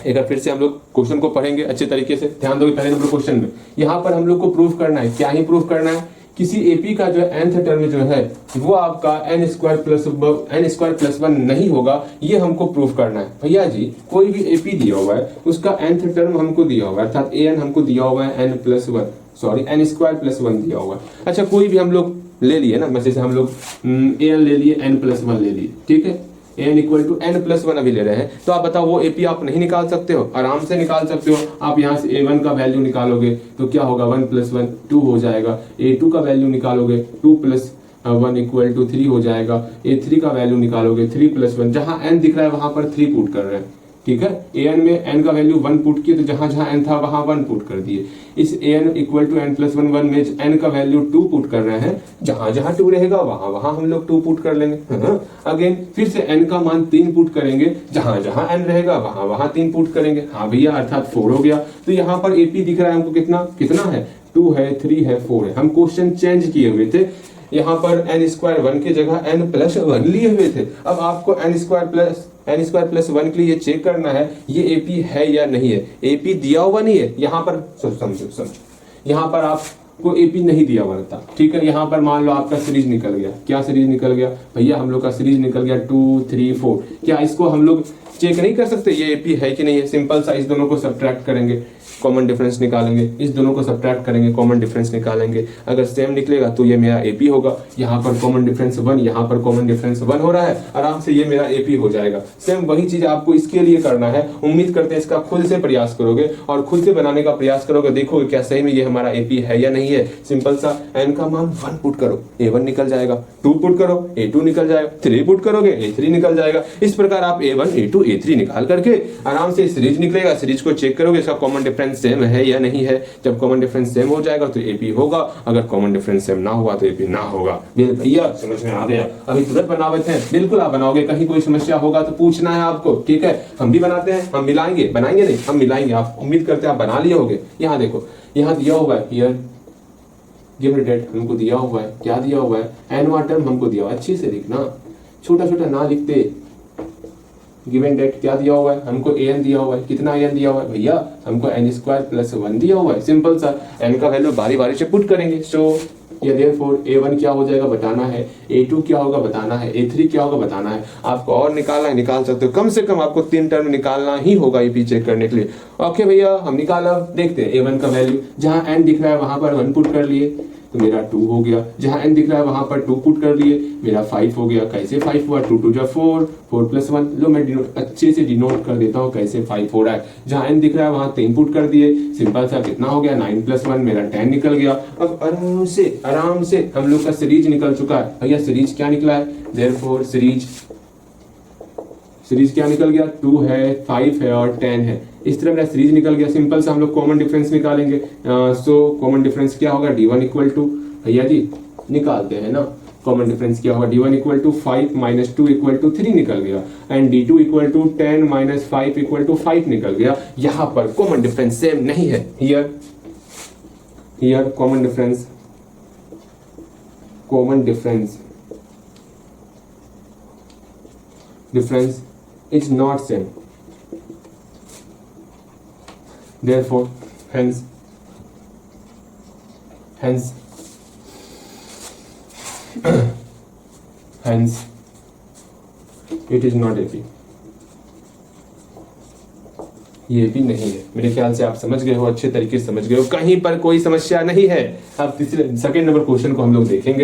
एक बार फिर से हम लोग क्वेश्चन को पढ़ेंगे अच्छे तरीके से, ध्यान दो। पहले नंबर क्वेश्चन में यहाँ पर हम लोग को प्रूफ करना है, क्या ही प्रूफ करना है, किसी एपी का जो nth टर्म जो है वो आपका n स्क्वायर प्लस 1 नहीं होगा, ये हमको प्रूफ करना है। भैया जी कोई भी एपी दिया हुआ है, उसका nth टर्म हमको दिया हुआ है, अर्थात an हमको दिया हुआ है n स्क्वायर प्लस 1 दिया हुआ है। अच्छा कोई भी हम लोग ले लिए ना, जैसे हम लोग an ले लिए, n प्लस 1 ले लिए, ठीक है, n equal to n plus 1 अभी ले रहे हैं, तो आप बताओ वो एपी आप नहीं निकाल सकते हो? आराम से निकाल सकते हो। आप यहाँ से a1 का वैल्यू निकालोगे तो क्या होगा, 1 प्लस 1 2 हो जाएगा। a2 का वैल्यू निकालोगे 2 प्लस 1 इक्वल टू 3 हो जाएगा। a3 का वैल्यू निकालोगे 3 प्लस 1, जहां n दिख रहा है वहां पर 3 पुट कर रहे हैं, ठीक है। an में n का वैल्यू 1 पुट किए तो जहां जहां n था वहां 1 पुट कर दिए। इस an equal to n plus 1 में n का वैल्यू 2 पुट कर रहे हैं, जहां जहां 2 रहेगा वहां वहां हम लोग 2 पुट कर लेंगे। अगेन फिर से n का मान 3 पुट करेंगे, जहां जहां n रहेगा वहां वहां 3 पुट करेंगे। हाँ भैया अर्थात 4 हो गया। तो यहाँ पर एपी दिख रहा है हमको कितना है, 2 है, 3 है, 4 है। हम क्वेश्चन चेंज किए हुए थे, यहाँ पर n स्क्वायर 1 की जगह n प्लस 1 लिए हुए थे। अब आपको n स्क्वायर प्लस 1 के लिए ये चेक करना है ये एपी है या नहीं है। एपी दिया हुआ नहीं है यहाँ पर, समझो यहाँ पर आपको एपी नहीं दिया हुआ था, ठीक है। यहाँ पर मान लो आपका सीरीज निकल गया, क्या सीरीज निकल गया भैया, हम लोग का सीरीज निकल गया 2 3 4। क्या इसको हम लोग चेक नहीं कर सकते ये एपी है कि नहीं है? सिंपल सा इस दोनों को सब्ट्रैक्ट करेंगे, कॉमन डिफरेंस निकालेंगे, इस दोनों को सब्ट्रैक्ट करेंगे, कॉमन डिफरेंस निकालेंगे। अगर सेम निकलेगा तो ये मेरा एपी होगा। यहाँ पर कॉमन डिफरेंस 1, यहाँ पर कॉमन डिफरेंस 1 हो रहा है, आराम से ये मेरा एपी हो जाएगा। सेम वही चीज आपको इसके लिए करना है। उम्मीद करते हैं इसका खुद से प्रयास करोगे और खुद से बनाने का प्रयास करोगे, देखोगे क्या सही में ये हमारा एपी है या नहीं है। सिंपल सा n का मान 1 पुट करो, a1 निकल जाएगा, 2 पुट करो, a2 निकल जाएगा, 3 पुट करोगे a3 निकल जाएगा। इस प्रकार आप a1 a2 a3 निकाल करके आराम से सीरीज निकलेगा। सीरीज को चेक करोगे इसका कॉमन डिफरेंस सेम है या नहीं है। जब कॉमन डिफरेंस सेम हो जाएगा तो एपी होगा, अगर कॉमन डिफरेंस सेम ना हुआ तो एपी ना होगा। भैया समझ में आ गया? अभी तुरंत बनावट है, बिल्कुल आप बनाओगे, कहीं कोई समस्या होगा तो पूछना है आपको, ठीक है। हम भी बनाते हैं, हम मिलाएंगे, बनाएंगे नहीं हम मिलाएंगे। आप उम्मीद करते हैं आप बना लिए होगे। यहाँ देखो, यहाँ दिया हुआ है हियर गिवन डेट हमको दिया हुआ है, क्या दिया हुआ है, एन टर्म हमको दिया हुआ है। अच्छे से लिखना, छोटा छोटा ना लिखते। गिवन डेट क्या दिया हुआ है हमको, an दिया हुआ है। कितना an दिया हुआ है भैया हमको, n स्क्वायर प्लस 1 दिया हुआ है। सिंपल सा n का वैल्यू बारी बारी से पुट करेंगे। सो ये देयरफॉर a1 क्या हो जाएगा बताना है, a2 क्या होगा बताना है, a3 क्या होगा बताना है। आपको और निकालना है, निकाल सकते हो। कम से कम आपको 3 टर्म निकालना ही होगा एपी चेक करने के लिए। ओके भैया हम निकाला, देखते हैं a1 का वैल्यू, जहां n दिख रहा है वहां पर 1 पुट कर लिए तो मेरा 2 हो गया। जहां n दिख रहा है वहां पर 2 पुट कर लिए, मेरा 5 हो गया। कैसे 5 हुआ, 2 2 जा 4, 4 प्लस 1। लो मैं अच्छे से डिनोट कर देता हूँ कैसे 5 हो रहा है। जहां n दिख रहा है वहां 3 पुट कर दिए, सिंपल सा कितना हो गया, 9 प्लस 1 मेरा 10 निकल गया। अब आराम से हम लोग का सीरीज निकल चुका है। भैया सीरीज क्या निकला है, देयरफॉर सीरीज क्या निकल गया, 2 है, 5 है और 10 है। इस तरह मेरा सीरीज निकल गया। सिंपल से हम लोग कॉमन डिफरेंस निकालेंगे। सो कॉमन डिफरेंस क्या होगा, d1 इक्वल टू, भैया जी निकालते हैं ना, कॉमन डिफरेंस क्या होगा, d1 equal to 5 minus 2 equal to 3 निकल गया, and d2 equal to 10 minus 5 equal to 5 निकल गया। यहाँ पर कॉमन डिफरेंस सेम नहीं है। Here common difference is not same, therefore hence it is not AP। ये भी नहीं है। मेरे ख्याल से आप समझ गए हो, अच्छे तरीके से समझ गए हो, कहीं पर कोई समस्या नहीं है। अब तीसरे सेकंड नंबर क्वेश्चन को हम लोग देखेंगे।